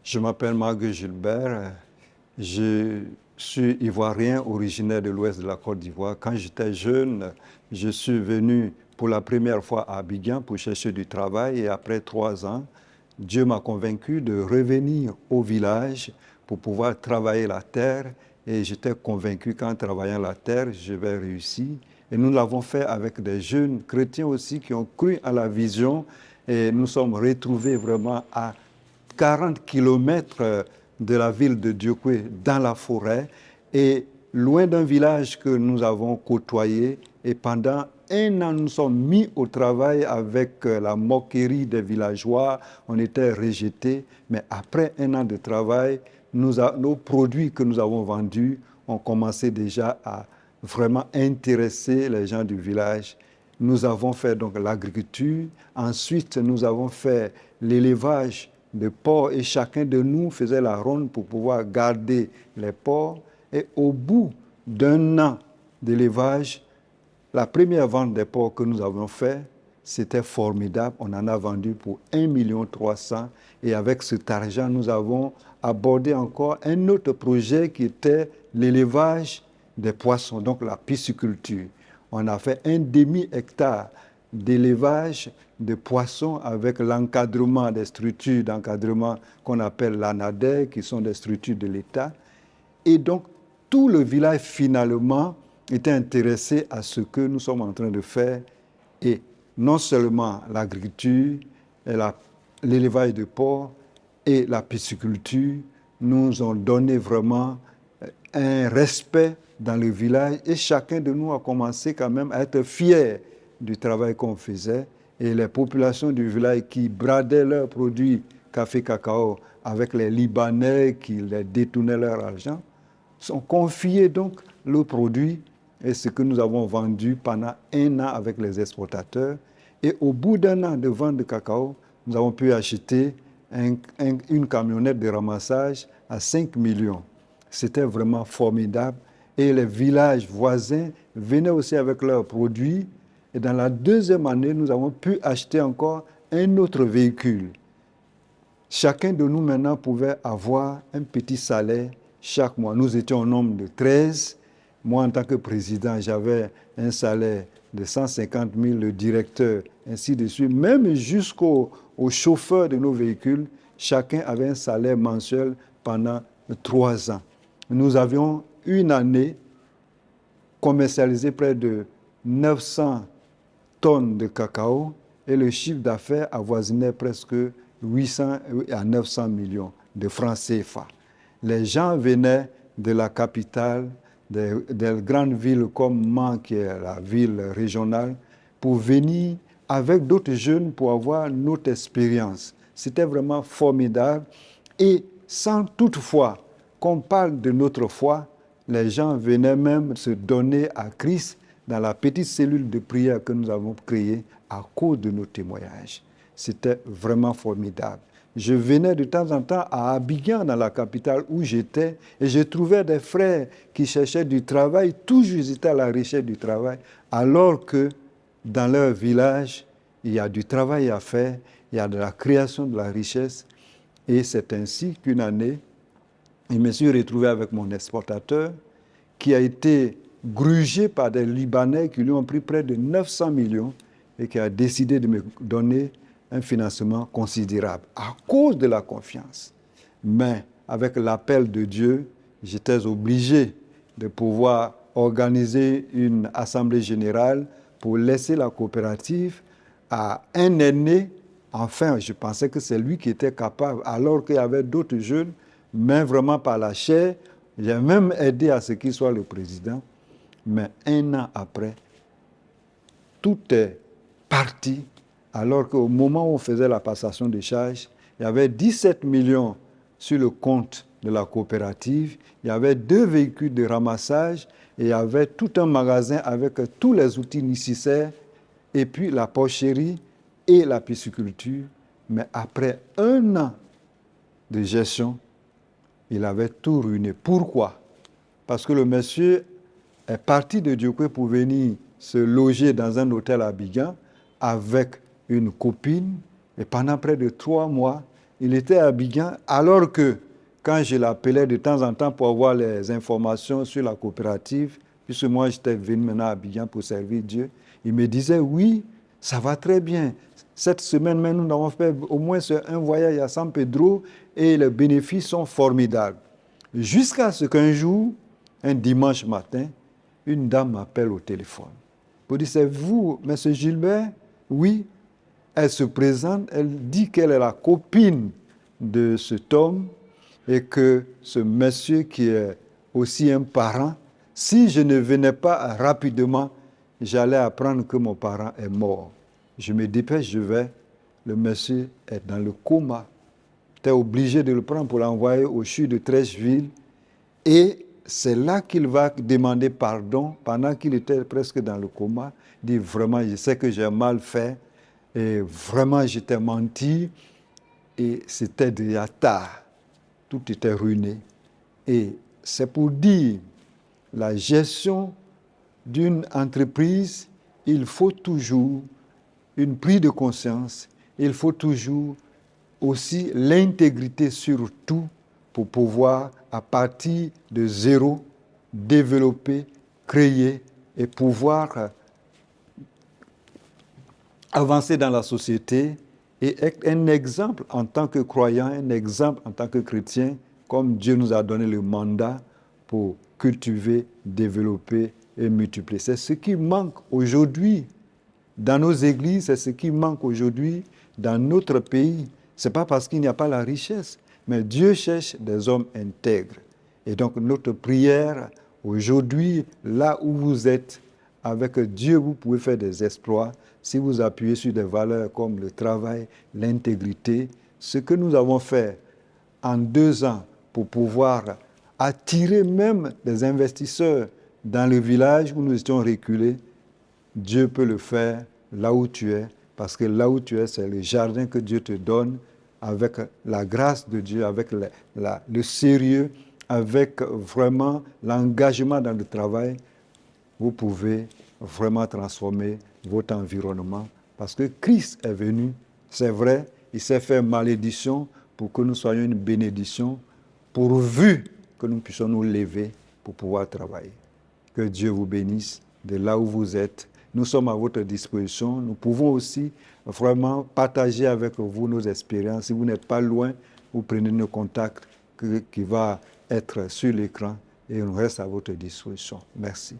Je m'appelle Marguerite Gilbert, je suis ivoirien originaire de l'ouest de la Côte d'Ivoire. Quand j'étais jeune, je suis venu pour la première fois à Abidjan pour chercher du travail et après 3 ans, Dieu m'a convaincu de revenir au village pour pouvoir travailler la terre et j'étais convaincu qu'en travaillant la terre, je vais réussir. Et nous l'avons fait avec des jeunes chrétiens aussi qui ont cru à la vision et nous sommes retrouvés vraiment à 40 kilomètres de la ville de Diokwe, dans la forêt, et loin d'un village que nous avons côtoyé. Et pendant 1 an, nous sommes mis au travail avec la moquerie des villageois. On était rejetés. Mais après 1 an de travail, nos produits que nous avons vendus ont commencé déjà à vraiment intéresser les gens du village. Nous avons fait donc l'agriculture. Ensuite, nous avons fait l'élevage de porcs et chacun de nous faisait la ronde pour pouvoir garder les porcs. Et au bout d'1 an d'élevage, la première vente des porcs que nous avons fait, c'était formidable. On en a vendu pour 1,3 million. Et avec cet argent, nous avons abordé encore un autre projet qui était l'élevage des poissons, donc la pisciculture. On a fait un demi-hectare d'élevage de poissons avec l'encadrement des structures d'encadrement qu'on appelle l'ANADER, qui sont des structures de l'État. Et donc, tout le village, finalement, était intéressé à ce que nous sommes en train de faire. Et non seulement l'agriculture, l'élevage de porcs et la pisciculture nous ont donné vraiment un respect dans le village. Et chacun de nous a commencé quand même à être fier du travail qu'on faisait. Et les populations du village qui bradaient leurs produits café, cacao avec les Libanais qui les détournaient leur argent, sont confiés donc le produit et ce que nous avons vendu pendant 1 an avec les exportateurs. Et au bout d'1 an de vente de cacao, nous avons pu acheter une camionnette de ramassage à 5 millions. C'était vraiment formidable. Et les villages voisins venaient aussi avec leurs produits. Et dans la 2e année, nous avons pu acheter encore un autre véhicule. Chacun de nous maintenant pouvait avoir un petit salaire chaque mois. Nous étions au nombre de 13. Moi, en tant que président, j'avais un salaire de 150 000, le directeur, ainsi de suite. Même jusqu'au chauffeur de nos véhicules, chacun avait un salaire mensuel pendant 3 ans. Nous avions une année commercialisé près de 900 tonnes de cacao et le chiffre d'affaires avoisinait presque 800 à 900 millions de francs CFA. Les gens venaient de la capitale, des grandes villes comme Mans, qui est la ville régionale, pour venir avec d'autres jeunes pour avoir notre expérience. C'était vraiment formidable. Et sans toutefois qu'on parle de notre foi, les gens venaient même se donner à Christ dans la petite cellule de prière que nous avons créée à cause de nos témoignages. C'était vraiment formidable. Je venais de temps en temps à Abidjan, dans la capitale où j'étais, et je trouvais des frères qui cherchaient du travail, toujours ils étaient à la recherche du travail, alors que dans leur village, il y a du travail à faire, il y a de la création de la richesse. Et c'est ainsi qu'une année, je me suis retrouvé avec mon exportateur qui a été grugé par des Libanais qui lui ont pris près de 900 millions et qui a décidé de me donner un financement considérable à cause de la confiance. Mais avec l'appel de Dieu, j'étais obligé de pouvoir organiser une assemblée générale pour laisser la coopérative à un aîné. Enfin, je pensais que c'est lui qui était capable, alors qu'il y avait d'autres jeunes, mais vraiment par la chair. J'ai même aidé à ce qu'il soit le président. Mais 1 an après, tout est parti, alors qu'au moment où on faisait la passation de charges, il y avait 17 millions sur le compte de la coopérative, il y avait 2 véhicules de ramassage, et il y avait tout un magasin avec tous les outils nécessaires, et puis la porcherie et la pisciculture. Mais après 1 an de gestion, il avait tout ruiné. Pourquoi? Parce que le monsieur est parti de Diokwe pour venir se loger dans un hôtel à Abidjan avec une copine. Et pendant près de 3 mois, il était à Abidjan, alors que quand je l'appelais de temps en temps pour avoir les informations sur la coopérative, puisque moi j'étais venu maintenant à Abidjan pour servir Dieu, il me disait oui, ça va très bien. Cette semaine même, nous avons fait au moins un voyage à San Pedro et les bénéfices sont formidables. Jusqu'à ce qu'un jour, un dimanche matin, une dame m'appelle au téléphone. Pour dire, c'est vous, M. Gilbert? Oui. Elle se présente, elle dit qu'elle est la copine de cet homme et que ce monsieur qui est aussi un parent, si je ne venais pas rapidement, j'allais apprendre que mon parent est mort. Je me dépêche, je vais. Le monsieur est dans le coma. J'étais obligé de le prendre pour l'envoyer au CHU de Treichville. Et c'est là qu'il va demander pardon pendant qu'il était presque dans le coma. Il dit vraiment, je sais que j'ai mal fait. Et vraiment, j'étais menti. Et c'était déjà tard. Tout était ruiné. Et c'est pour dire, la gestion d'une entreprise, il faut toujours une prise de conscience, il faut toujours aussi l'intégrité sur tout pour pouvoir, à partir de zéro, développer, créer et pouvoir avancer dans la société et être un exemple en tant que croyant, un exemple en tant que chrétien, comme Dieu nous a donné le mandat pour cultiver, développer et multiplier. C'est ce qui manque aujourd'hui dans nos églises, c'est ce qui manque aujourd'hui dans notre pays. Ce n'est pas parce qu'il n'y a pas la richesse, mais Dieu cherche des hommes intègres. Et donc notre prière aujourd'hui, là où vous êtes, avec Dieu, vous pouvez faire des exploits si vous appuyez sur des valeurs comme le travail, l'intégrité. Ce que nous avons fait en 2 ans pour pouvoir attirer même des investisseurs dans le village où nous étions reculés, Dieu peut le faire là où tu es, parce que là où tu es, c'est le jardin que Dieu te donne avec la grâce de Dieu, avec le sérieux, avec vraiment l'engagement dans le travail. Vous pouvez vraiment transformer votre environnement parce que Christ est venu, c'est vrai, il s'est fait malédiction pour que nous soyons une bénédiction, pourvu que nous puissions nous lever pour pouvoir travailler. Que Dieu vous bénisse de là où vous êtes. Nous sommes à votre disposition. Nous pouvons aussi vraiment partager avec vous nos expériences. Si vous n'êtes pas loin, vous prenez nos contacts qui va être sur l'écran et on reste à votre disposition. Merci.